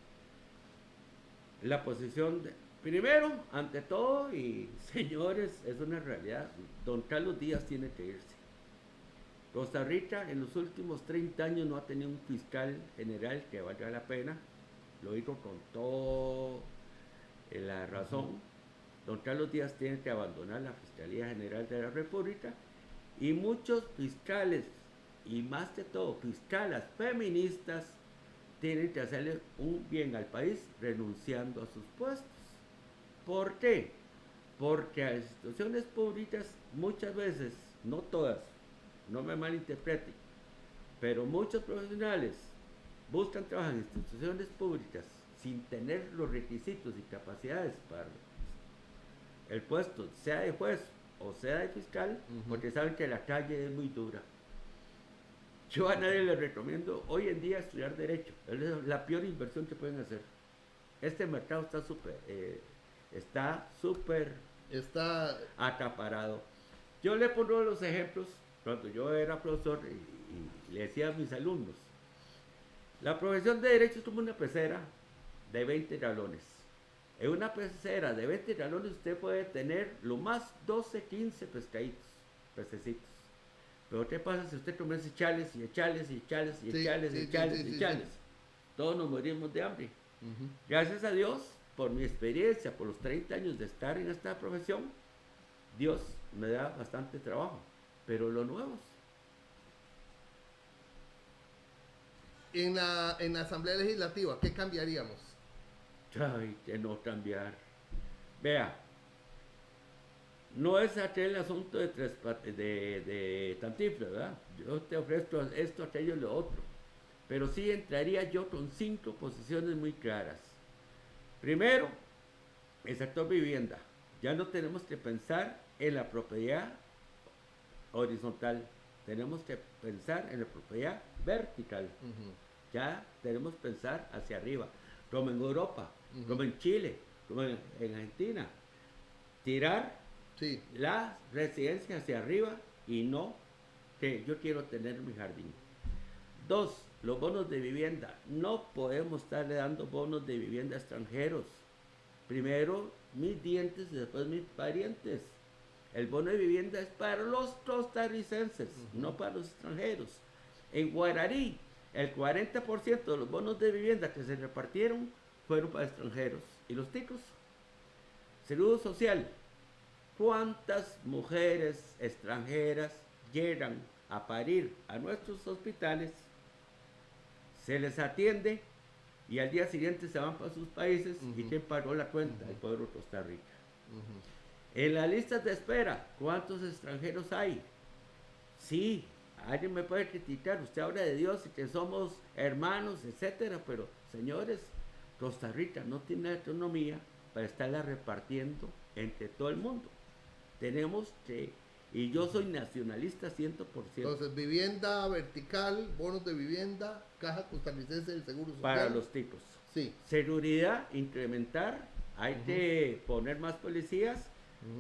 La posición de, primero, ante todo, y señores, es una realidad, don Carlos Díaz tiene que irse. Costa Rica en los últimos 30 años no ha tenido un fiscal general que valga la pena, lo hizo con toda la razón. Don Carlos Díaz tiene que abandonar la Fiscalía General de la República y muchos fiscales, y más que todo fiscalas feministas, tienen que hacerle un bien al país renunciando a sus puestos. ¿Por qué? Porque a las instituciones públicas muchas veces, no todas, no me malinterpreten, pero muchos profesionales buscan trabajar en instituciones públicas sin tener los requisitos y capacidades para el puesto, sea de juez o sea de fiscal, porque saben que la calle es muy dura. Yo a nadie les recomiendo hoy en día estudiar Derecho. Es la peor inversión que pueden hacer. Este mercado está súper Está, acaparado. Yo le pongo los ejemplos cuando yo era profesor y le decía a mis alumnos, la profesión de Derecho es como una pecera de 20 galones. En una pecera de 20 galones usted puede tener lo más 12, 15 pescaditos, pececitos. Pero ¿qué pasa si usted comienza a echarles y echarles y echarles y sí, echarles y sí, sí, echarles sí, y sí, echarles? sí. Todos nos morimos de hambre. Ujú. Gracias a Dios, por mi experiencia, por los 30 años de estar en esta profesión, Dios me da bastante trabajo. Pero los nuevos, En la Asamblea Legislativa, ¿qué cambiaríamos? ay, que no cambiar. Vea, no es aquel asunto de Cantinflas, ¿verdad? Yo te ofrezco esto, aquello y lo otro. Pero sí entraría yo con 5 posiciones muy claras. Primero, el sector vivienda. Ya no tenemos que pensar en la propiedad horizontal, tenemos que pensar en la propiedad vertical. Ujú. Ya tenemos que pensar hacia arriba, como en Europa, Ujú. como en Chile, como en Argentina. Tirar Sí, la residencia hacia arriba y no que yo quiero tener mi jardín. Dos, los bonos de vivienda. No podemos estarle dando bonos de vivienda a extranjeros. Primero mis dientes y después mis parientes. El bono de vivienda es para los costarricenses, no para los extranjeros. En Guararí, el 40% de los bonos de vivienda que se repartieron fueron para extranjeros. ¿Y los ticos? Seguro social. ¿Cuántas mujeres extranjeras llegan a parir a nuestros hospitales? Se les atiende y al día siguiente se van para sus países. ¿Y quién pagó la cuenta? El pueblo de Costa Rica. En las listas de espera, ¿cuántos extranjeros hay? Sí, alguien me puede criticar, usted habla de Dios y que somos hermanos, etcétera, pero señores, Costa Rica no tiene autonomía para estarla repartiendo entre todo el mundo. Tenemos que, y yo soy nacionalista 100%. entonces vivienda vertical, bonos de vivienda, Caja Costarricense del Seguro Social. Para los ticos. Sí. Seguridad, incrementar, hay que poner más policías.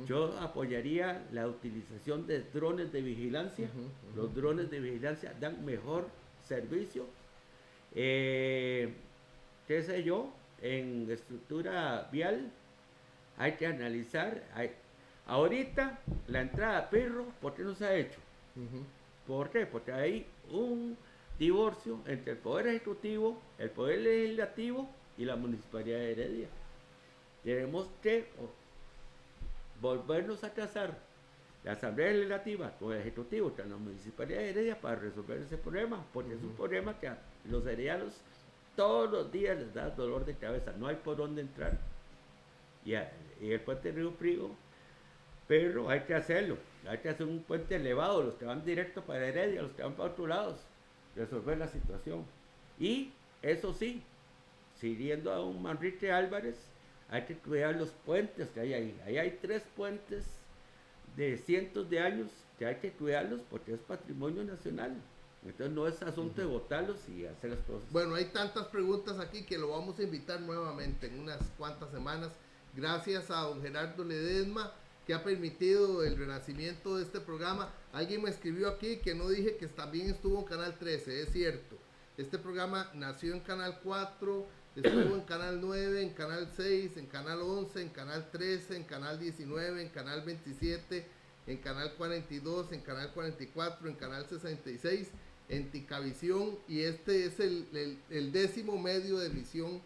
Yo apoyaría la utilización de drones de vigilancia. Los drones de vigilancia dan mejor servicio. ¿Qué sé yo? En estructura vial hay que analizar. Ahorita la entrada a Pirro, ¿por qué no se ha hecho? ¿Por qué? Porque hay un divorcio entre el Poder Ejecutivo, el Poder Legislativo y la Municipalidad de Heredia. Tenemos que volvernos a casar la Asamblea Legislativa con el Ejecutivo, con la Municipalidad de Heredia para resolver ese problema, porque es un problema que a los heredianos todos los días les da dolor de cabeza, no hay por dónde entrar. Y el puente Río Frío, pero hay que hacerlo, hay que hacer un puente elevado, los que van directo para Heredia, los que van para otros lados, resolver la situación. Y eso sí, siguiendo a un Manrique Álvarez, hay que cuidar los puentes que hay ahí. Ahí hay 3 puentes de cientos de años que hay que cuidarlos porque es patrimonio nacional. Entonces no es asunto de votarlos y hacer las cosas. Bueno, hay tantas preguntas aquí que lo vamos a invitar nuevamente en unas cuantas semanas. Gracias a don Gerardo Ledesma, que ha permitido el renacimiento de este programa. Alguien me escribió aquí que no dije que también estuvo en Canal 13, es cierto. Este programa nació en Canal 4, estuvo en Canal 9, en Canal 6, en Canal 11, en Canal 13, en Canal 19, en Canal 27, en Canal 42, en Canal 44, en Canal 66, en Ticavisión, y este es el 10º medio de emisión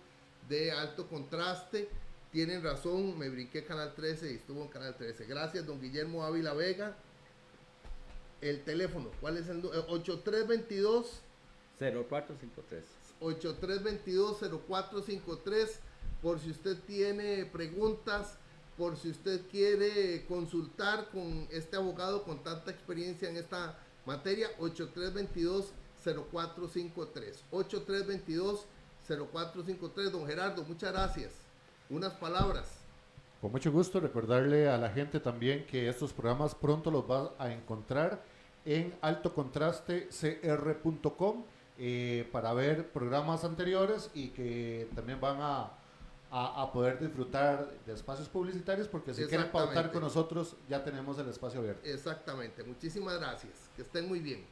de alto contraste. Tienen razón, me brinqué Canal 13 y estuvo en Canal 13. Gracias, don Guillermo Ávila Vega. El teléfono, ¿cuál es el 8322? 0453. 8322-0453, por si usted tiene preguntas, por si usted quiere consultar con este abogado con tanta experiencia en esta materia. 8322-0453. 8322-0453. Don Gerardo, muchas gracias. Unas palabras. Con mucho gusto, recordarle a la gente también que estos programas pronto los va a encontrar en altocontrastecr.com para ver programas anteriores, y que también van a poder disfrutar de espacios publicitarios, porque si quieren pautar con nosotros ya tenemos el espacio abierto. Exactamente, muchísimas gracias, que estén muy bien.